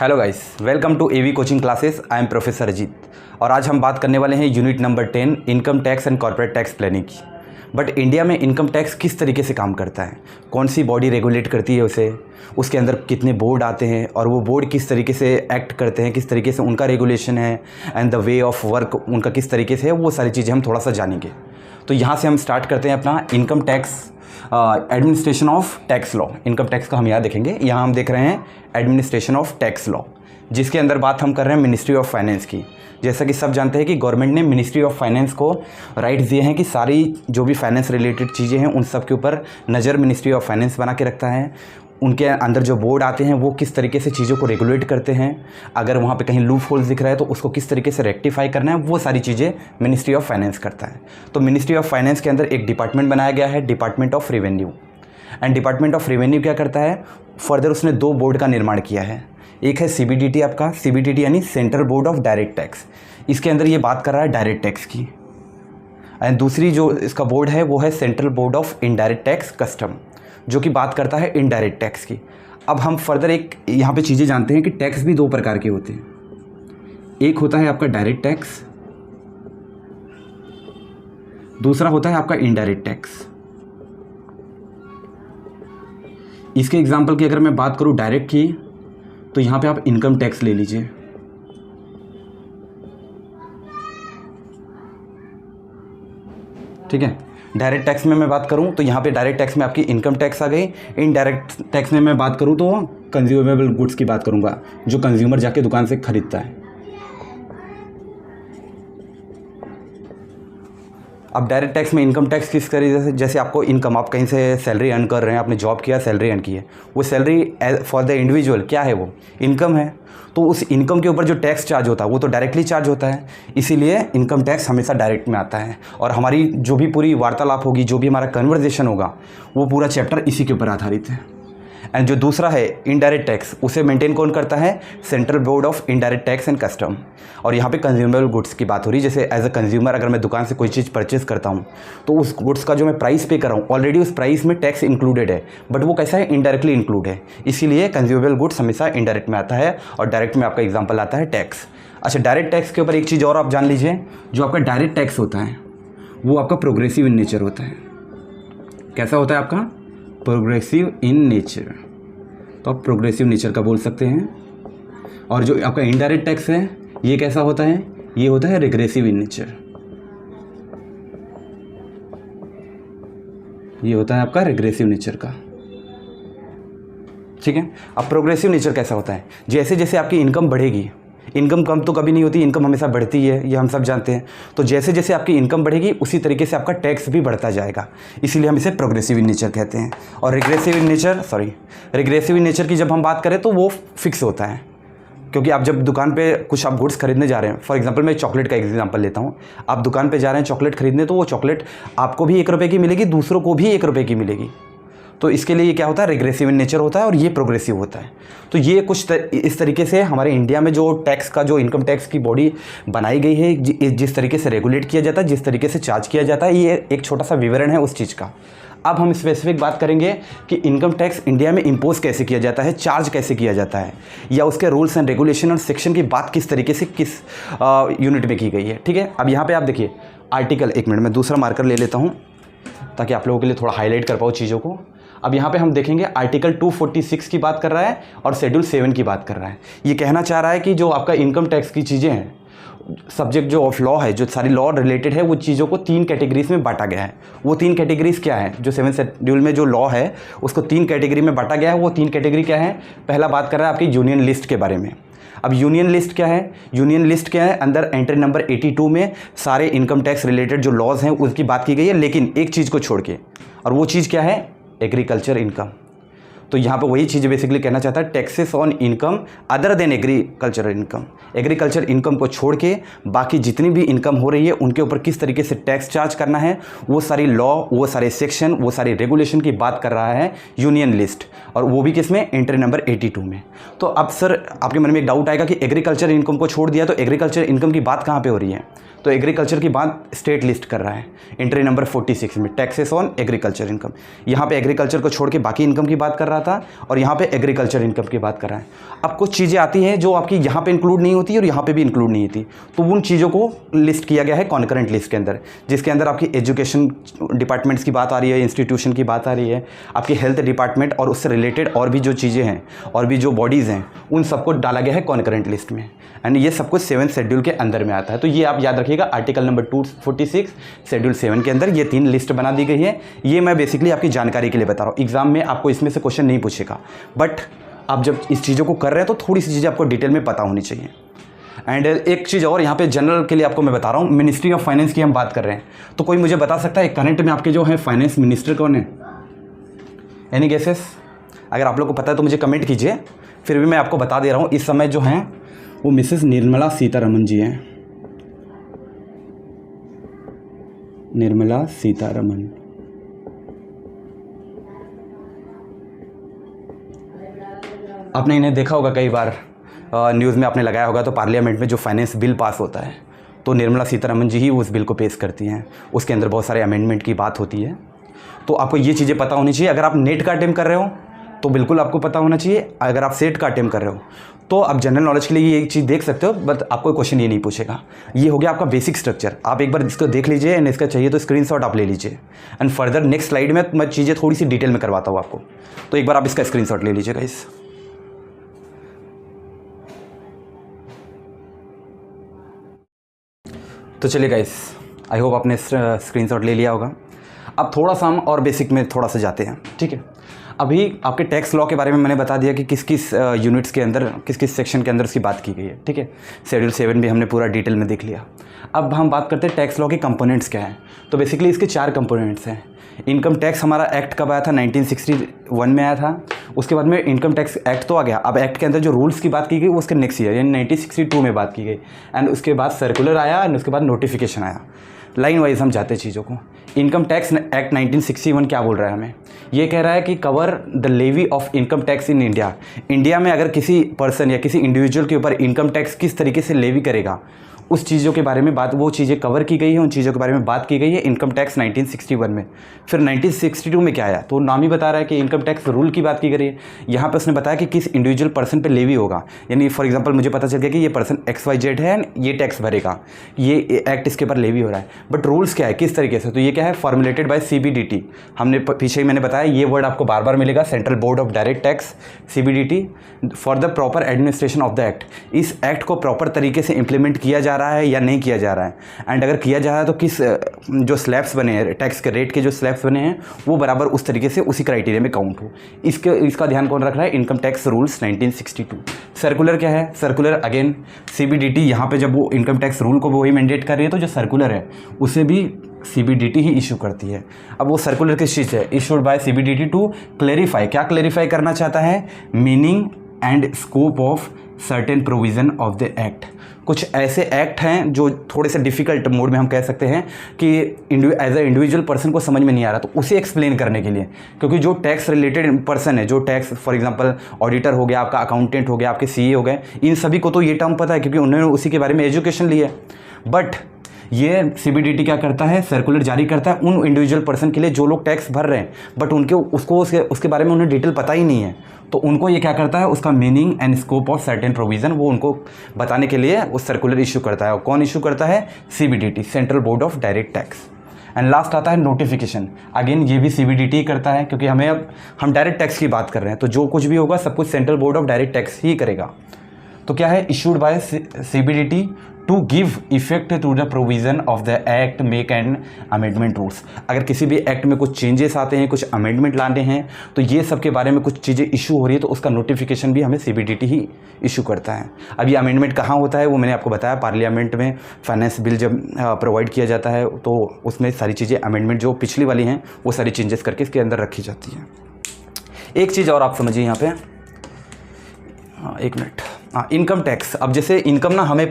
Hello guys, welcome to AV coaching classes. I am professor Ajit और आज हम बात करने वाले हैं unit number 10 income tax and corporate tax planning की। बट इंडिया में इनकम टैक्स किस तरीके से काम करता है, कौन सी बॉडी रेगुलेट करती है उसे, उसके अंदर कितने बोर्ड आते हैं और वो बोर्ड किस तरीके से एक्ट करते हैं, किस तरीके से उनका रेगुलेशन है and the way of work उनका किस तरीके से है, वो सारी चीज़ें हम थोड़ा सा जानेंगे। तो यहाँ से हम स्टार्ट करते हैं अपना income tax administration of tax law. Income tax का हम यहाँ देखेंगे। यहाँ हम देख रहे हैं एडमिनिस्ट्रेशन ऑफ टैक्स लॉ, जिसके अंदर बात हम कर रहे हैं मिनिस्ट्री ऑफ फाइनेंस की। जैसा कि सब जानते हैं कि गवर्नमेंट ने मिनिस्ट्री ऑफ फाइनेंस को राइट्स दिए हैं कि सारी जो भी फाइनेंस रिलेटेड चीज़ें हैं उन सब के ऊपर नज़र मिनिस्ट्री ऑफ फाइनेंस बना के रखता है। उनके अंदर जो बोर्ड आते हैं वो किस तरीके से चीज़ों को रेगुलेट करते हैं, अगर वहाँ पे कहीं लूप होल्स दिख रहा है तो उसको किस तरीके से रेक्टिफाई करना है, वो सारी चीज़ें मिनिस्ट्री ऑफ फाइनेंस करता है। तो मिनिस्ट्री ऑफ फाइनेंस के अंदर एक डिपार्टमेंट बनाया गया है, department of revenue. And department of revenue क्या करता है, फर्दर उसने दो बोर्ड का निर्माण किया है। एक है CBDT, आपका CBDT यानी central board of direct tax. इसके अंदर ये बात कर रहा है डायरेक्ट टैक्स की। एंड दूसरी जो इसका बोर्ड है वो है central board of indirect tax custom, जो कि बात करता है इनडायरेक्ट टैक्स की। अब हम फर्दर एक यहाँ पे चीज़ें जानते हैं कि टैक्स भी दो प्रकार के होते हैं। एक होता है आपका डायरेक्ट टैक्स, दूसरा होता है आपका इनडायरेक्ट टैक्स। इसके एग्जाम्पल की अगर मैं बात करूँ डायरेक्ट की, तो यहाँ पे आप इनकम टैक्स ले लीजिए। ठीक है, डायरेक्ट टैक्स में मैं बात करूं तो यहाँ पे डायरेक्ट टैक्स में आपकी इनकम टैक्स आ गई। इनडायरेक्ट टैक्स में मैं बात करूं तो कंज्यूमेबल गुड्स की बात करूंगा, जो कंज्यूमर जाके दुकान से खरीदता है। अब डायरेक्ट टैक्स में इनकम टैक्स किस तरीके से, जैसे आपको इनकम, आप कहीं से सैलरी अर्न कर रहे हैं, आपने जॉब किया, सैलरी अर्न की है, वो सैलरी फॉर द इंडिविजुअल क्या है, वो इनकम है। तो उस इनकम के ऊपर जो टैक्स चार्ज होता है वो तो डायरेक्टली चार्ज होता है, इसीलिए इनकम टैक्स हमेशा डायरेक्ट में आता है। और हमारी जो भी पूरी वार्तालाप होगी, जो भी हमारा कन्वर्सेशन होगा, वो पूरा चैप्टर इसी के ऊपर आधारित है। एंड जो दूसरा है इनडायरेक्ट टैक्स, उसे मेंटेन कौन करता है, central board of indirect tax and custom. और यहाँ पे कंज्यूमेबल गुड्स की बात हो रही है। जैसे एज अ कंज्यूमर अगर मैं दुकान से कोई चीज़ परचेज करता हूँ तो उस गुड्स का जो मैं प्राइस पे कर रहा हूँ, ऑलरेडी उस प्राइस में टैक्स इंक्लूडेड है, बट वो कैसा है, इनडायरेक्टली इंक्लूड है। इसीलिए कंज्यूमेबल गुड्स हमेशा इनडायरेक्ट में आता है और डायरेक्ट में आपका एग्जाम्पल आता है टैक्स। अच्छा, डायरेक्ट टैक्स के ऊपर एक चीज़ और आप जान लीजिए, जो आपका डायरेक्ट टैक्स होता है वो आपका प्रोग्रेसिव इन नेचर होता है। कैसा होता है आपका, प्रोग्रेसिव इन नेचर। तो आप प्रोग्रेसिव नेचर का बोल सकते हैं। और जो आपका इनडायरेक्ट टैक्स है ये कैसा होता है, ये होता है रिग्रेसिव इन नेचर। ये होता है आपका रिग्रेसिव नेचर का। ठीक है, अब प्रोग्रेसिव नेचर कैसा होता है, जैसे जैसे आपकी इनकम बढ़ेगी, इनकम कम तो कभी नहीं होती, इनकम हमेशा बढ़ती है, ये हम सब जानते हैं। तो जैसे जैसे आपकी इनकम बढ़ेगी उसी तरीके से आपका टैक्स भी बढ़ता जाएगा, इसीलिए हम इसे प्रोग्रेसिव इन नेचर कहते हैं। और रिग्रेसिव इन नेचर की जब हम बात करें तो वो फिक्स होता है, क्योंकि आप जब दुकान पे कुछ आप गुड्स खरीदने जा रहे हैं, फॉर एग्जांपल मैं चॉकलेट का एग्जांपल लेता हूँ। आप दुकान पे जा रहे हैं चॉकलेट खरीदने, तो वो चॉकलेट आपको भी 1 रुपये की मिलेगी, दूसरों को भी 1 रुपये की मिलेगी। तो इसके लिए ये क्या होता है, रिग्रेसिव इन नेचर होता है और ये प्रोग्रेसिव होता है। तो ये कुछ इस तरीके से हमारे इंडिया में जो टैक्स का, जो इनकम टैक्स की बॉडी बनाई गई है, जिस तरीके से रेगुलेट किया जाता है, जिस तरीके से चार्ज किया जाता है, ये एक छोटा सा विवरण है उस चीज़ का। अब हम स्पेसिफिक बात करेंगे कि इनकम टैक्स इंडिया में इम्पोज कैसे किया जाता है, चार्ज कैसे किया जाता है, या उसके रूल्स एंड रेगुलेशन और सेक्शन की बात किस तरीके से किस यूनिट में की गई है। ठीक है, अब यहाँ पे आप देखिए आर्टिकल, 1 मिनट में दूसरा मार्कर ले लेता हूँ ताकि आप लोगों के लिए थोड़ा हाईलाइट कर पाओ चीज़ों को। अब यहाँ पे हम देखेंगे आर्टिकल 246 की बात कर रहा है और शेड्यूल 7 की बात कर रहा है। ये कहना चाह रहा है कि जो आपका इनकम टैक्स की चीज़ें हैं, सब्जेक्ट जो ऑफ लॉ है, जो सारी लॉ रिलेटेड है, वो चीज़ों को 3 कैटेगरीज में बांटा गया है। वो 3 कैटेगरीज क्या है, जो 7 शेड्यूल में जो लॉ है उसको 3 कैटेगरी में बांटा गया है। वो 3 कैटेगरी क्या है, पहला बात कर रहा है आपकी यूनियन लिस्ट के बारे में। अब यूनियन लिस्ट क्या है, यूनियन लिस्ट क्या है, अंदर एंट्री नंबर 82 में सारे इनकम टैक्स रिलेटेड जो लॉज हैं उसकी बात की गई है, लेकिन एक चीज़ को छोड़ के, और वो चीज़ क्या है, एग्रीकल्चर इनकम। तो यहाँ पे वही चीज़ बेसिकली कहना चाहता है, taxes on income other than agriculture income. Agriculture income को छोड़ के बाकी जितनी भी इनकम हो रही है उनके ऊपर किस तरीके से टैक्स चार्ज करना है, वो सारी लॉ, वो सारे सेक्शन, वो सारी रेगुलेशन की बात कर रहा है यूनियन लिस्ट, और वो भी किस में, एंट्री नंबर 82 में। तो अब सर आपके मन में एक डाउट आएगा कि एग्रीकल्चर इनकम को छोड़ दिया तो एग्रीकल्चर इनकम की बात कहाँ पे हो रही है। तो एग्रीकल्चर की बात स्टेट लिस्ट कर रहा है एंट्री नंबर 46 में, टैक्सेस ऑन एग्रीकल्चर इनकम। यहाँ पे एग्रीकल्चर को छोड़ के बाकी इनकम की बात कर रहा था, और यहाँ पे एग्रीकल्चर इनकम की बात कर रहा है। अब कुछ चीज़ें आती हैं जो आपकी यहाँ पे इंक्लूड नहीं होती और यहाँ पे भी इंक्लूड नहीं होती, तो उन चीज़ों को लिस्ट किया गया है कॉन्करेंट लिस्ट के अंदर, जिसके अंदर आपकी एजुकेशन डिपार्टमेंट्स की बात आ रही है, इंस्टीट्यूशन की बात आ रही है, आपकी हेल्थ डिपार्टमेंट और उससे रिलेटेड और भी जो चीज़ें हैं और भी जो बॉडीज़ हैं उन सबको डाला गया है कॉन्करेंट लिस्ट में। एंड ये सब कुछ 7th शेड्यूल के अंदर में आता है। तो ये आप याद रखिएगा, आर्टिकल नंबर 246 शेड्यूल 7 के अंदर ये 3 लिस्ट बना दी गई है। ये मैं बेसिकली आपकी जानकारी के लिए बता रहा हूँ, एग्जाम में आपको इसमें से क्वेश्चन नहीं पूछेगा, बट आप जब इस चीज़ों को कर रहे हैं तो थोड़ी सी चीज़ें आपको डिटेल में पता होनी चाहिए। एंड एक चीज़ और यहाँ पे जनरल के लिए आपको मैं बता रहा हूँ, मिनिस्ट्री ऑफ फाइनेंस की हम बात कर रहे हैं, तो कोई मुझे बता सकता है करंट में आपके जो है फाइनेंस मिनिस्टर कौन है? Any guesses? अगर आप लोग को पता है तो मुझे कमेंट कीजिए, फिर भी मैं आपको बता दे रहा हूँ, इस समय जो हैं वो मिसेस निर्मला सीतारमन जी हैं। निर्मला सीतारमन। आपने इन्हें देखा होगा कई बार न्यूज़ में आपने लगाया होगा, तो पार्लियामेंट में जो फाइनेंस बिल पास होता है तो निर्मला सीतारमन जी ही उस बिल को पेश करती हैं। उसके अंदर बहुत सारे अमेंडमेंट की बात होती है, तो आपको ये चीज़ें पता होनी चाहिए। अगर आप नेट का अटेम्प्ट कर रहे हो तो बिल्कुल आपको पता होना चाहिए, अगर आप सेट का अटेम्प्ट कर रहे हो तो आप जनरल नॉलेज के लिए ये एक चीज़ देख सकते हो, बट आपको क्वेश्चन ये नहीं पूछेगा। ये हो गया आपका बेसिक स्ट्रक्चर, आप एक बार इसको देख लीजिए एंड इसका चाहिए तो स्क्रीनशॉट आप ले लीजिए। एंड फर्दर नेक्स्ट स्लाइड में मैं चीज़ें थोड़ी सी डिटेल में करवाता हूँ आपको, तो एक बार आप इसका स्क्रीनशॉट ले लीजिएगा इस। तो चलिए गाइस, आई होप आपने स्क्रीनशॉट ले लिया होगा। अब थोड़ा सा हम और बेसिक में थोड़ा सा जाते हैं, ठीक है। अभी आपके टैक्स लॉ के बारे में मैंने बता दिया कि किस किस यूनिट्स के अंदर, किस किस सेक्शन के अंदर उसकी बात की गई है, ठीक है। शेड्यूल 7 भी हमने पूरा डिटेल में देख लिया। अब हम बात करते हैं टैक्स लॉ के कंपोनेंट्स क्या हैं। तो बेसिकली इसके 4 कंपोनेंट्स हैं। इनकम टैक्स हमारा एक्ट कब आया था? 1961 में आया था। उसके बाद में इनकम टैक्स एक्ट तो आ गया, अब एक्ट के अंदर जो रूल्स की बात की गई वो उसके नेक्स्ट ईयर यानी 1962 में बात की गई। एंड उसके बाद सर्कुलर आया एंड उसके बाद नोटिफिकेशन आया। लाइन वाइज हम जाते हैं चीज़ों को। इनकम टैक्स एक्ट 1961 क्या बोल रहा है हमें? ये कह रहा है कि cover the levy of income tax in India. India में अगर किसी पर्सन या किसी इंडिविजुअल के ऊपर इनकम टैक्स किस तरीके से लेवी करेगा, उस चीज़ों के बारे में बात, वो चीज़ें कवर की गई है, उन चीज़ों के बारे में बात की गई है इनकम टैक्स 1961 में। फिर 1962 में क्या आया? तो नाम ही बता रहा है कि इनकम टैक्स रूल की बात की गई है। यहाँ पे उसने बताया कि किस इंडिविजुअल पर्सन पे लेवी होगा, यानी फॉर एग्जांपल मुझे पता चल गया कि ये पर्सन XYZ है एंड ये टैक्स भरेगा, ये एक्ट इसके ऊपर लेवी हो रहा है। बट रूल्स क्या है, किस तरीके से? तो ये क्या है? Formulated bye CBDT। हमने पीछे ही मैंने बताया, ये वर्ड आपको बार बार मिलेगा, central board of direct tax, CBDT, for the proper administration of the act. इस एक्ट को प्रॉपर तरीके से इंप्लीमेंट किया जा रहा है या नहीं किया जा रहा है, एंड अगर किया जा रहा है तो किस जो स्लैब्स बने हैं, टैक्स के रेट के जो स्लैब्स बने हैं वो बराबर उस तरीके से उसी क्राइटेरिया में काउंट हो। इसका ध्यान कौन रख रहा है? Income tax rules 1962। सर्कुलर क्या है? सर्कुलर अगेन CBDT, यहाँ पे जब वो इनकम टैक्स रूल को वही मैंडेट कर रही है तो जो सर्कुलर है उसे भी CBDT ही इशू करती है। अब वो सर्कुलर किस चीज़ है? Issued by CBDT to clarify. क्या क्लेरिफाई करना चाहता है? Meaning and scope of certain provision of the act. कुछ ऐसे एक्ट हैं जो थोड़े से डिफ़िकल्ट मोड में हम कह सकते हैं कि एज ए इंडिविजुअल पर्सन को समझ में नहीं आ रहा, तो उसे एक्सप्लेन करने के लिए, क्योंकि जो टैक्स रिलेटेड पर्सन है, जो टैक्स फॉर एग्जांपल ऑडिटर हो गया, आपका अकाउंटेंट हो गया, आपके CA हो गए, इन सभी को तो ये टर्म पता है क्योंकि उन्होंने उसी के बारे में एजुकेशन ली है। बट ये CBDT क्या करता है? सर्कुलर जारी करता है उन इंडिविजुअल पर्सन के लिए जो लोग टैक्स भर रहे हैं बट उनके उसके बारे में उन्हें डिटेल पता ही नहीं है, तो उनको ये क्या करता है? उसका meaning and scope of certain provision वो उनको बताने के लिए उस सर्कुलर इशू करता है। और कौन इशू करता है? CBDT, central board of direct tax. And last आता है नोटिफिकेशन। अगेन ये भी CBDT ही करता है, क्योंकि हम डायरेक्ट टैक्स की बात कर रहे हैं, तो जो कुछ भी होगा सब कुछ central board of direct tax ही करेगा। तो क्या है? Issued by CBDT to give effect to the provision of the act, make and amendment rules. अगर किसी भी एक्ट में कुछ चेंजेस आते हैं, कुछ अमेंडमेंट लाने हैं, तो ये सब के बारे में कुछ चीज़ें इशू हो रही है तो उसका नोटिफिकेशन भी हमें CBDT ही इशू करता है। अब ये अमेंडमेंट कहाँ होता है वो मैंने आपको बताया, पार्लियामेंट में फाइनेंस बिल जब प्रोवाइड किया जाता है तो उसमें सारी चीज़ें अमेंडमेंट जो पिछली वाली हैं वो सारी चेंजेस करके इसके अंदर रखी जाती हैं। एक चीज़ और आप समझिए यहाँ पे, एक मिनट। Income tax. अब जैसे इनकम ना हमें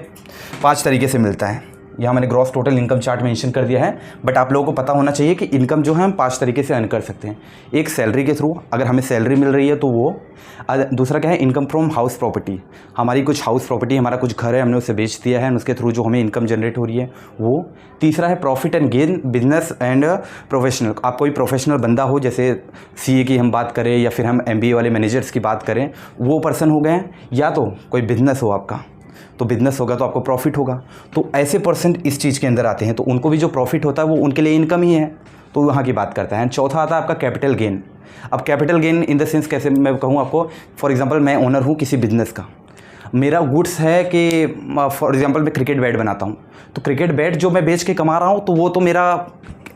5 तरीके से मिलता है, यहाँ मैंने gross total income chart mention कर दिया है, बट आप लोगों को पता होना चाहिए कि इनकम जो है हम 5 तरीके से अर्न कर सकते हैं। एक सैलरी के थ्रू, अगर हमें सैलरी मिल रही है तो वो। दूसरा क्या है, इनकम फ्रॉम हाउस प्रॉपर्टी, हमारी कुछ हाउस प्रॉपर्टी, हमारा कुछ घर है, हमने उसे बेच दिया है, उसके थ्रू जो हमें इनकम जनरेट हो रही है वो। तीसरा है profit and gain business and professional, आप कोई प्रोफेशनल बंदा हो, जैसे सीए की हम बात करें या फिर हम एमबीए वाले मैनेजर्स की बात करें, वो पर्सन हो गए। या तो कोई बिजनेस हो आपका, तो बिजनेस होगा तो आपको प्रॉफिट होगा, तो ऐसे पर्सन इस चीज़ के अंदर आते हैं, तो उनको भी जो प्रॉफिट होता है वो उनके लिए इनकम ही है, तो वहाँ की बात करता है। चौथा आता है आपका कैपिटल गेन। अब capital gain in the sense कैसे मैं कहूँ आपको, फॉर एग्जांपल मैं ओनर हूँ किसी बिजनेस का, मेरा गुड्स है कि फॉर एग्जांपल मैं क्रिकेट बैट बनाता हूँ, तो क्रिकेट बैट जो मैं बेच के कमा रहा हूँ तो वो तो मेरा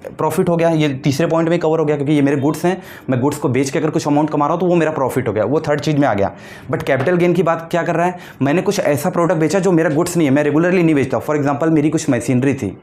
प्रॉफिट हो गया, ये तीसरे पॉइंट में कवर हो गया, क्योंकि ये मेरे गुड्स हैं, मैं गुड्स को बेच के अगर कुछ अमाउंट कमा रहा हूँ तो वो मेरा प्रॉफिट हो गया, वो थर्ड चीज़ में आ गया। बट कैपिटल गेन की बात क्या कर रहा है, मैंने कुछ ऐसा प्रोडक्ट बेचा जो मेरा गुड्स नहीं है, मैं रेगुलरली नहीं बेचता। फॉर एग्जांपल मेरी कुछ मशीनरी थी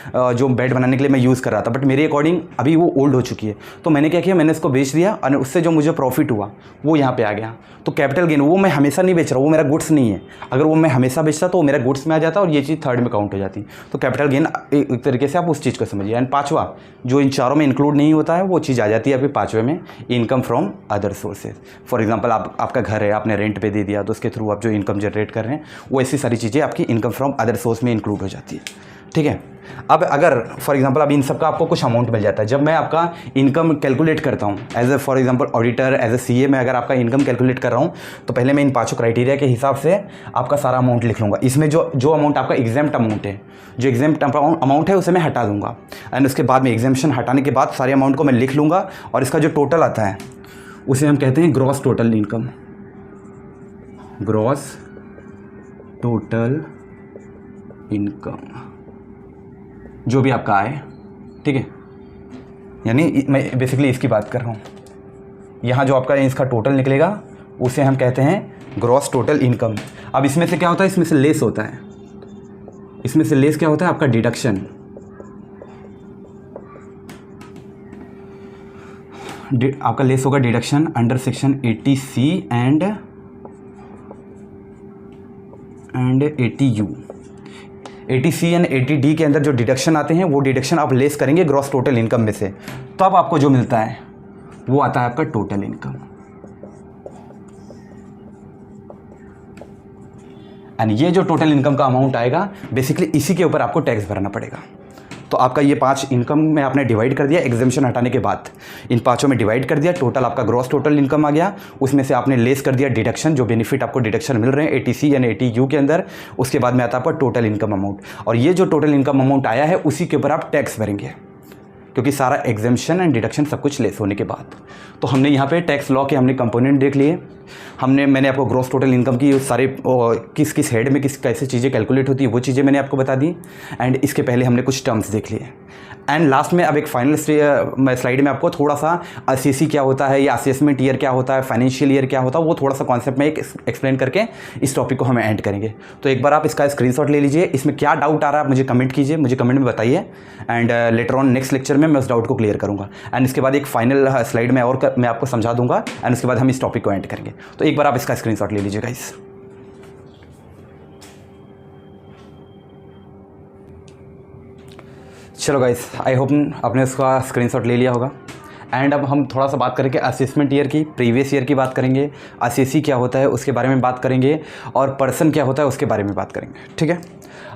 जो बेड बनाने के लिए मैं यूज़ कर रहा था, बट मेरे अकॉर्डिंग अभी वो ओल्ड हो चुकी है, तो मैंने क्या किया, मैंने इसको बेच दिया और उससे जो मुझे प्रॉफिट हुआ वो यहाँ पे आ गया। तो कैपिटल गेन, वो मैं हमेशा नहीं बेच रहा, वो मेरा गुड्स नहीं है, अगर वो मैं हमेशा बेचता तो वो मेरा गुड्स में आ जाता और ये चीज़ थर्ड में काउंट हो जाती। तो कैपिटल गेन एक तरीके से आप उस चीज़ को समझिए। एंड पाँचवा जो इन चारों में इंक्लूड नहीं होता है वो चीज़ आ जाती है आपके पाँचवें में, income from other sources. For example आपका घर है, आपने रेंट पे दे दिया, तो उसके थ्रू आप जो इनकम जनरेट कर रहे हैं वो ऐसी सारी चीज़ें आपकी इनकम फ्रॉम अदर सोर्स में इंक्लूड हो जाती है। ठीक है, अब अगर फॉर एग्जांपल अब इन सब का आपको कुछ अमाउंट मिल जाता है, जब मैं आपका इनकम कैलकुलेट करता हूँ as a for example auditor, as a CA में अगर आपका इनकम कैलकुलेट कर रहा हूँ, तो पहले मैं इन पांचों क्राइटेरिया के हिसाब से आपका सारा अमाउंट लिख लूँगा। इसमें जो अमाउंट आपका एग्जाम्प्ट अमाउंट है, जो एग्जाम्प्ट अमाउंट है उसे मैं हटा दूँगा, एंड उसके बाद में एग्जाम्पशन हटाने के बाद सारे अमाउंट को मैं लिख लूँगा, और इसका जो टोटल आता है उसे हम कहते हैं gross total income. Gross total income जो भी आपका आए, ठीक है, यानी मैं बेसिकली इसकी बात कर रहा हूँ। यहाँ जो आपका इसका टोटल निकलेगा उसे हम कहते हैं ग्रॉस टोटल इनकम। अब इसमें से क्या होता है, इसमें से लेस होता है, इसमें से लेस क्या होता है आपका डिडक्शन। आपका लेस होगा deduction under section 80C and 80U। 80C and 80D के अंदर जो डिडक्शन आते हैं वो डिडक्शन आप लेस करेंगे ग्रॉस टोटल इनकम में से, तब आपको जो मिलता है वो आता है आपका टोटल इनकम। एंड ये जो टोटल इनकम का अमाउंट आएगा बेसिकली इसी के ऊपर आपको टैक्स भरना पड़ेगा। तो आपका ये 5 इनकम में आपने डिवाइड कर दिया, एग्जेम्पशन हटाने के बाद इन पाँचों में डिवाइड कर दिया, टोटल आपका ग्रॉस टोटल इनकम आ गया, उसमें से आपने लेस कर दिया डिडक्शन, जो बेनिफिट आपको डिडक्शन मिल रहे हैं 80C यानी 80U के अंदर, उसके बाद में आता है आपका टोटल इनकम अमाउंट। और ये जो टोटल इनकम अमाउंट आया है उसी के ऊपर आप टैक्स भरेंगे, क्योंकि सारा एग्जेम्पशन एंड डिडक्शन सब कुछ लेस होने के बाद। तो हमने यहाँ पे टैक्स लॉ के हमने कंपोनेंट देख लिए, मैंने आपको ग्रॉस टोटल इनकम की सारे किस किस हेड में किस कैसे चीज़ें कैलकुलेट होती है वो चीज़ें मैंने आपको बता दी, एंड इसके पहले हमने कुछ टर्म्स देख लिए। एंड लास्ट में अब एक फाइनल स्लाइड में आपको थोड़ा सा असेसी क्या होता है या असेसमेंट ईयर क्या होता है, फाइनेंशियल ईयर क्या होता है, वो थोड़ा सा कॉन्सेप्ट में एक एक्सप्लेन करके इस टॉपिक को हम एंड करेंगे। तो एक बार आप इसका स्क्रीनशॉट ले लीजिए, इसमें क्या डाउट आ रहा है आप मुझे कमेंट कीजिए, मुझे कमेंट में बताइए, and later on next lecture में मैं उस डाउट को क्लियर करूँगा। एंड इसके बाद एक फाइनल स्लाइड में मैं आपको समझा दूंगा, एंड उसके बाद हम इस टॉपिक को एंड करेंगे। तो एक बार आप इसका स्क्रीनशॉट ले लीजिए गाइस। चलो गाइस, आई होप आपने उसका स्क्रीनशॉट ले लिया होगा। एंड अब हम थोड़ा सा बात करेंगे असेसमेंट ईयर की, प्रीवियस ईयर की बात करेंगे, असेसी क्या होता है उसके बारे में बात करेंगे, और पर्सन क्या होता है उसके बारे में बात करेंगे। ठीक है,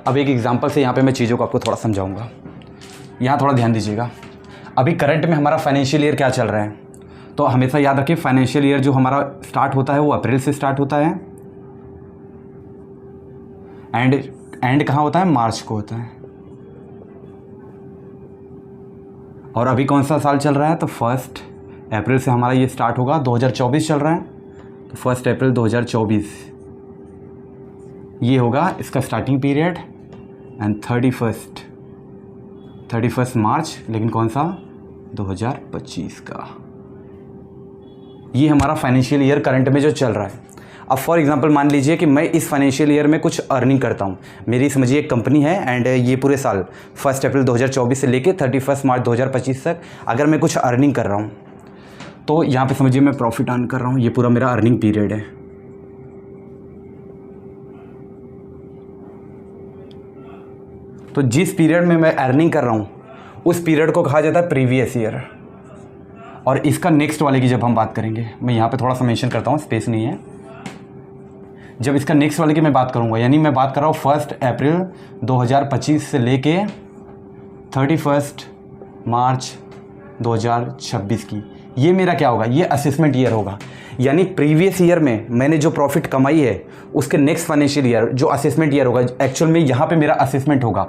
अब एक एग्जांपल से यहाँ पे मैं चीज़ों को आपको थोड़ा समझाऊंगा, यहाँ थोड़ा ध्यान दीजिएगा। अभी करंट में हमारा फाइनेंशियल ईयर क्या चल रहा है, तो हमेशा याद रखिए फाइनेंशियल ईयर जो हमारा स्टार्ट होता है वो अप्रैल से स्टार्ट होता है, एंड कहाँ होता है, मार्च को होता है। और अभी कौन सा साल चल रहा है, तो 1 अप्रैल से हमारा ये स्टार्ट होगा, 2024 चल रहा है, तो 1 अप्रैल 2024 ये होगा इसका स्टार्टिंग पीरियड, एंड 31 मार्च, लेकिन कौन सा, 2025 का। ये हमारा फाइनेंशियल ईयर करंट में जो चल रहा है। अब फॉर एग्जांपल मान लीजिए कि मैं इस फाइनेंशियल ईयर में कुछ अर्निंग करता हूँ, मेरी समझिए एक कंपनी है, एंड ये पूरे साल 1 अप्रैल 2024 से लेके 31 मार्च 2025 तक अगर मैं कुछ अर्निंग कर रहा हूँ, तो यहाँ पे समझिए मैं प्रॉफिट अर्न कर रहा हूँ, ये पूरा मेरा अर्निंग पीरियड है। तो जिस पीरियड में मैं अर्निंग कर रहा हूँ उस पीरियड को कहा जाता है प्रीवियस ईयर। और इसका नेक्स्ट वाले की जब हम बात करेंगे, मैं यहाँ पे थोड़ा सा मेंशन करता हूँ, स्पेस नहीं है। जब इसका नेक्स्ट वाले की मैं बात करूँगा, यानी मैं बात कर रहा हूँ 1 अप्रैल 2025 से लेके 31 मार्च 2026 की, ये मेरा क्या होगा, ये असेसमेंट ईयर होगा। यानी प्रीवियस ईयर में मैंने जो प्रॉफिट कमाई है उसके नेक्स्ट फाइनेंशियल ईयर जो असेसमेंट ईयर होगा, एक्चुअल में यहाँ पे मेरा असेसमेंट होगा।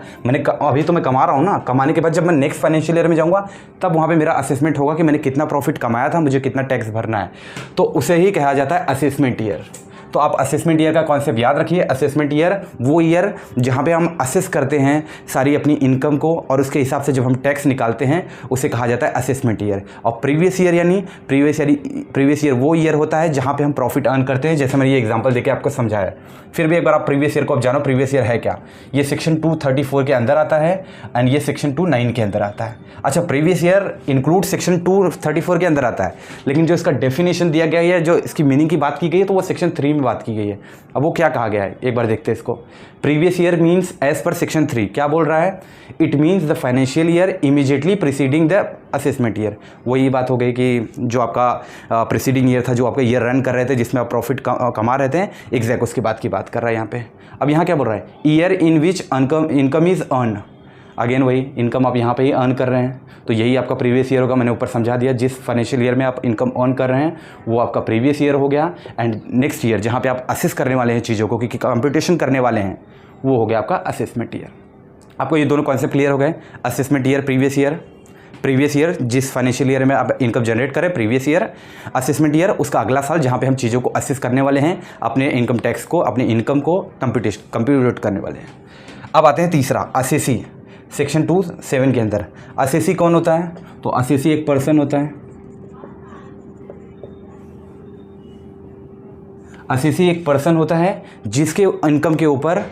अभी तो मैं कमा रहा हूँ ना, कमाने के बाद जब मैं नेक्स्ट फाइनेंशियल ईयर में जाऊँगा तब वहाँ पे मेरा असेसमेंट होगा कि मैंने कितना प्रॉफिट कमाया था, मुझे कितना टैक्स भरना है, तो उसे ही कहा जाता है असेसमेंट ईयर। तो आप असेसमेंट ईयर का कॉन्सेप्ट याद रखिए। असेसमेंट ईयर वो ईयर जहाँ पे हम असेस करते हैं सारी अपनी इनकम को और उसके हिसाब से जब हम टैक्स निकालते हैं उसे कहा जाता है असेसमेंट ईयर। और प्रीवियस ईयर यानी प्रीवियस ईयर वो ईयर होता है जहाँ पे हम प्रॉफिट अर्न करते हैं, जैसे मैंने ये एग्जांपल देके आपको समझाया। फिर भी एक बार आप प्रीवियस ईयर को आप जानो, प्रीवियस ईयर है क्या। ये सेक्शन 234 के अंदर आता है एंड ये सेक्शन 29 के अंदर आता है। अच्छा, प्रीवियस ईयर इंक्लूड सेक्शन 234 के अंदर आता है, लेकिन जो इसका डेफिनेशन दिया गया है, जो इसकी मीनिंग की बात की गई है, तो वो सेक्शन 3 में बात की गई है। अब वो क्या कहा गया है एक बार देखते हैं इसको। Previous year means as per section 3 क्या बोल रहा है, it means the financial year immediately preceding the assessment year. वही बात हो गई कि जो आपका प्रीसीडिंग ईयर था, जो आपका ईयर रन कर रहे थे जिसमें आप प्रॉफिट कमा रहे थे, एग्जैक्ट उसकी बात कर रहा है यहाँ पे। अब यहाँ क्या बोल रहा है, year in which income is earn. Again वही इनकम आप यहाँ पे ही अर्न कर रहे हैं, तो यही आपका प्रीवियस ईयर होगा। मैंने ऊपर समझा दिया, जिस फाइनेंशियल ईयर में आप इनकम अर्न कर रहे हैं वो आपका प्रीवियस ईयर हो गया। एंड नेक्स्ट ईयर जहाँ पे आप असेस करने वाले हैं चीज़ों को, क्योंकि कंप्यूटेशन करने वाले हैं, वो हो गया आपका असेसमेंट ईयर। आपको ये दोनों कॉन्सेप्ट क्लियर हो गए। असेसमेंट ईयर, प्रीवियस ईयर जिस फाइनेंशियल ईयर में आप इनकम जनरेट करें, प्रीवियस ईयर। असेसमेंट ईयर उसका अगला साल जहाँ पे हम चीज़ों को असेस करने वाले हैं, अपने इनकम टैक्स को, अपनी इनकम को कंप्यूट करने वाले हैं। अब आते हैं तीसरा, असेसी, सेक्शन 27 के अंदर। असेसी कौन होता है, तो असेसी एक पर्सन होता है। असेसी एक पर्सन होता है जिसके इनकम के ऊपर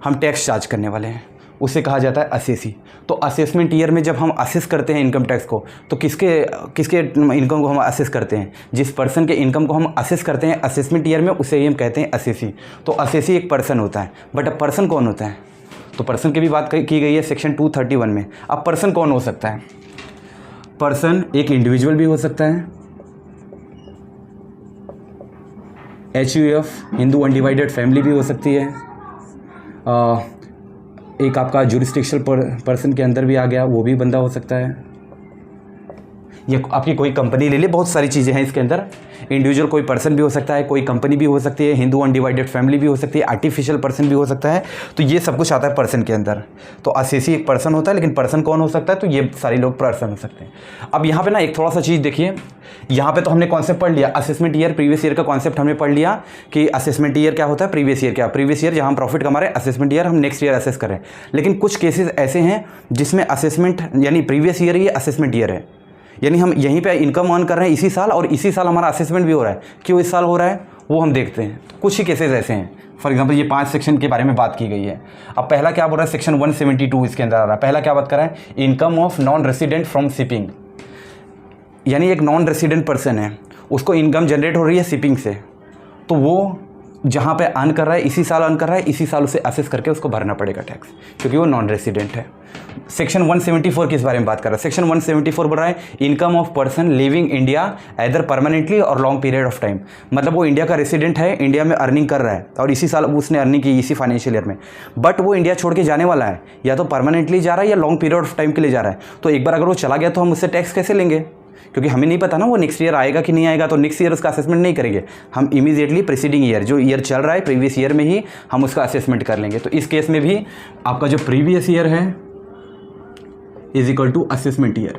हम टैक्स चार्ज करने वाले हैं, उसे कहा जाता है असेसी। तो असेसमेंट ईयर में जब हम असेस करते हैं इनकम टैक्स को, तो किसके इनकम को हम असेस करते हैं, जिस पर्सन के इनकम को हम असेस करते हैं असेसमेंट ईयर में, उसे ही हम कहते हैं असेसी। तो असेसी एक पर्सन होता है। बट अब पर्सन कौन होता है, तो पर्सन की भी बात की गई है सेक्शन 231 में। अब पर्सन कौन हो सकता है, पर्सन एक इंडिविजुअल भी हो सकता है, HUF हिंदू अनडिवाइडेड फैमिली भी हो सकती है, एक आपका जुरिस्डिक्शनल पर्सन के अंदर भी आ गया, वो भी बंदा हो सकता है, या आपकी कोई कंपनी ले ले, बहुत सारी चीज़ें हैं इसके अंदर। इंडिविजुअल कोई पर्सन भी हो सकता है, कोई कंपनी भी हो सकती है, हिंदू अनडिवाइडेड फैमिली भी हो सकती है, आर्टिफिशियल पर्सन भी हो सकता है। तो ये सब कुछ आता है पर्सन के अंदर। तो असेसी एक पर्सन होता है, लेकिन पर्सन कौन हो सकता है, तो ये सारे लोग पर्सन हो सकते हैं। अब यहाँ पे ना एक थोड़ा सा चीज़ देखिए, यहाँ पे तो हमने कॉन्सेप्ट पढ़ लिया असेसमेंट ईयर, प्रीवियस ईयर का कॉन्सेप्ट हमने पढ़ लिया कि असेसमेंट ईयर क्या होता है, प्रीवियस ईयर क्या, प्रीवियस ईयर जहाँ हम प्रॉफिट कमा रहे हैं, असेसमेंट ईयर हम नेक्स्ट ईयर असेस करें। लेकिन कुछ केसेस ऐसे हैं जिसमें असेसमेंट यानी प्रीवियस ईयर ही असेसमेंट ईयर है, यानी हम यहीं पे इनकम अर्न कर रहे हैं इसी साल, और इसी साल हमारा असेसमेंट भी हो रहा है। क्यों इस साल हो रहा है वो हम देखते हैं। तो कुछ ही केसेस ऐसे हैं। फॉर एग्जांपल ये 5 सेक्शन के बारे में बात की गई है। अब पहला क्या बोल रहा है, सेक्शन 172 इसके अंदर आ रहा है। पहला क्या बात कर रहा है, income of non resident from shipping. यानी एक नॉन रेसिडेंट पर्सन है, उसको इनकम जनरेट हो रही है शिपिंग से, तो वो जहाँ पे अर्न कर रहा है, इसी साल अर्न कर रहा है, इसी साल उसे असेस करके उसको भरना पड़ेगा टैक्स, क्योंकि वो नॉन रेसिडेंट है। सेक्शन 174 किस बारे में बात कर रहा है, सेक्शन 174 बोल रहा है income of person living India either permanently और लॉन्ग पीरियड ऑफ टाइम। मतलब वो इंडिया का रेसिडेंट है, इंडिया में अर्निंग कर रहा है और इसी साल उसने अर्निंग की इसी फाइनेंशियल ईयर में, बट वो इंडिया छोड़ के जाने वाला है, या तो परमानेंटली जा रहा है या लॉन्ग पीरियड ऑफ टाइम के लिए जा रहा है। तो एक बार अगर वो चला गया तो हम उससे टैक्स कैसे लेंगे, क्योंकि हमें नहीं पता ना वो नेक्स्ट ईयर आएगा कि नहीं आएगा। तो नेक्स्ट ईयर उसका असेसमेंट नहीं करेंगे हम, इमीडिएटली प्रीसीडिंग ईयर जो ईयर चल रहा है प्रीवियस ईयर में ही हम उसका असेसमेंट कर लेंगे। तो इस केस में भी आपका जो प्रीवियस ईयर है is equal to assessment year,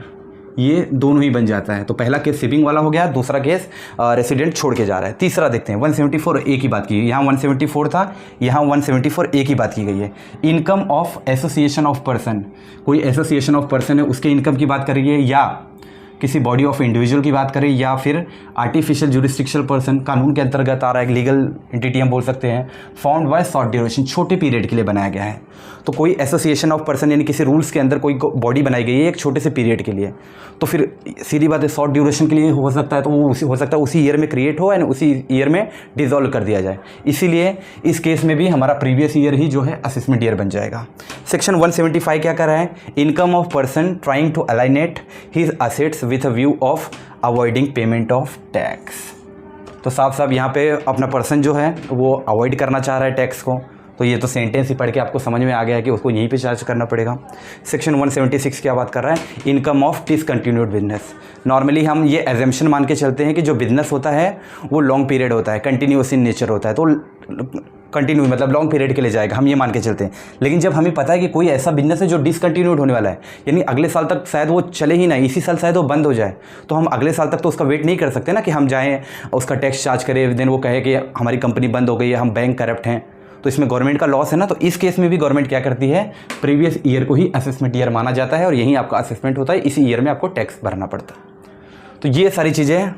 ये दोनों ही बन जाता है। तो पहला केस शिपिंग वाला हो गया, दूसरा केस रेसिडेंट छोड़ के जा रहा है। तीसरा देखते हैं 174 ए की बात की गई, यहाँ 174 था, यहाँ 174 ए की बात की गई है। Income of association of person, कोई एसोसिएशन ऑफ पर्सन है उसके इनकम की बात कर रही है, या किसी बॉडी ऑफ इंडिविजुअल की बात करें या फिर आर्टिफिशियल जुरिस्डिक्शनल पर्सन, कानून के अंतर्गत आ रहा है, एक लीगल एंटिटी हम बोल सकते हैं, फाउंड बाय शॉर्ट ड्यूरेशन, छोटे पीरियड के लिए बनाया गया है। तो कोई एसोसिएशन ऑफ पर्सन यानी किसी रूल्स के अंदर कोई बॉडी बनाई गई है एक छोटे से पीरियड के लिए, तो फिर सीधी बात है शॉर्ट ड्यूरेशन के लिए हो सकता है, तो वो हो सकता है उसी ईयर में क्रिएट हो एंड उसी ईयर में डिसॉल्व कर दिया जाए। इसीलिए इस केस में भी हमारा प्रीवियस ईयर ही जो है असेसमेंट ईयर बन जाएगा। सेक्शन 175 क्या कर रहा है? Income of person trying to alienate his assets with a view of avoiding payment of tax. तो साफ साफ यहाँ पे अपना पर्सन जो है वो अवॉइड करना चाह रहा है टैक्स को, तो ये तो सेंटेंस ही पढ़ के आपको समझ में आ गया है कि उसको यहीं पे चार्ज करना पड़ेगा। सेक्शन 176 क्या बात कर रहा है? Income of discontinued business. Normally हम ये एजम्पशन मान के चलते हैं कि जो बिजनेस होता है वो लॉन्ग पीरियड होता है, कंटिन्यूस इन नेचर होता है, तो कंटिन्यू मतलब लॉन्ग पीरियड के लिए जाएगा, हम ये मान के चलते हैं। लेकिन जब हमें पता है कि कोई ऐसा बिजनेस है जो डिसकंटिन्यूड होने वाला है, यानी अगले साल तक शायद वो चले ही ना, इसी साल शायद वो बंद हो जाए, तो हम अगले साल तक तो उसका वेट नहीं कर सकते ना कि हम जाएँ उसका टैक्स चार्ज करें, देन वो कहे कि हमारी कंपनी बंद हो गई है, हम बैंक करप्ट हैं, तो इसमें गवर्नमेंट का लॉस है ना। तो इस केस में भी गवर्नमेंट क्या करती है? प्रीवियस ईयर को ही असेसमेंट ईयर माना जाता है और यही आपका असेसमेंट होता है, इसी ईयर में आपको टैक्स भरना पड़ता है। तो ये सारी चीज़ें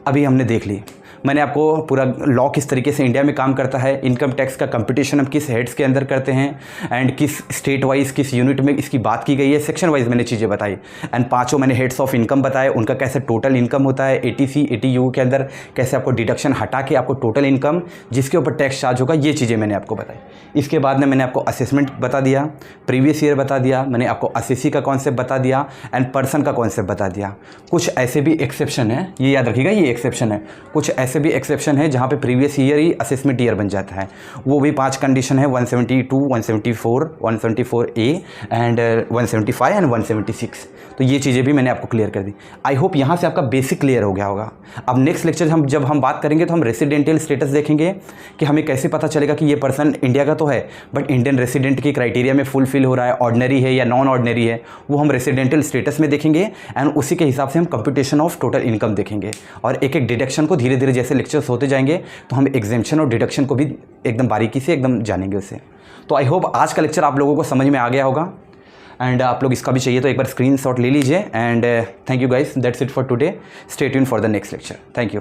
अभी हमने देख ली। मैंने आपको पूरा लॉ किस तरीके से इंडिया में काम करता है, इनकम टैक्स का कंपटीशन हम किस हेड्स के अंदर करते हैं एंड किस स्टेट वाइज किस यूनिट में इसकी बात की गई है, सेक्शन वाइज मैंने चीज़ें बताई एंड पांचों मैंने हेड्स ऑफ इनकम बताए, उनका कैसे टोटल इनकम होता है, ATC ATU के अंदर कैसे आपको डिडक्शन हटा के आपको टोटल इनकम जिसके ऊपर टैक्स चार्ज होगा, ये चीज़ें मैंने आपको बताई। इसके बाद में मैंने आपको असेसमेंट बता दिया, प्रीवियस ईयर बता दिया, मैंने आपको असेसी का कॉन्सेप्ट बता दिया एंड पर्सन का कॉन्सेप्ट बता दिया। कुछ ऐसे भी एक्सेप्शन है, ये याद रखिएगा, ये एक्सेप्शन है, कुछ ऐसे भी एक्सेप्शन है जहाँ पे प्रीवियस ईयर ही असेसमेंट ईयर बन जाता है। वो भी 5 कंडीशन है, 172, 174, 174A एंड 175 एंड 176। तो ये चीज़ें भी मैंने आपको क्लियर कर दी। आई होप यहाँ से आपका बेसिक क्लियर हो गया होगा। अब नेक्स्ट लेक्चर जब हम बात करेंगे तो हम रेसिडेंशियल स्टेटस देखेंगे कि हमें कैसे पता चलेगा कि ये पर्सन इंडिया का तो है बट इंडियन रेसिडेंट की क्राइटेरिया में फुलफिल हो रहा है, ऑर्डिनरी है या नॉन ऑर्डिनरी है, वो हम रेसिडेंशियल स्टेटस में देखेंगे एंड उसी के हिसाब से हम कंप्यूटेशन ऑफ टोटल इनकम देखेंगे और एक एक डिडक्शन को धीरे धीरे जैसे लेक्चर्स होते जाएंगे तो हम एग्जेम्पशन और डिडक्शन को भी एकदम बारीकी से एकदम जानेंगे उससे। तो आई होप आज का लेक्चर आप लोगों को समझ में आ गया होगा एंड आप लोग इसका भी चाहिए तो एक बार स्क्रीनशॉट ले लीजिए and thank you guys, that's it for today, stay tuned for the next lecture. Thank you.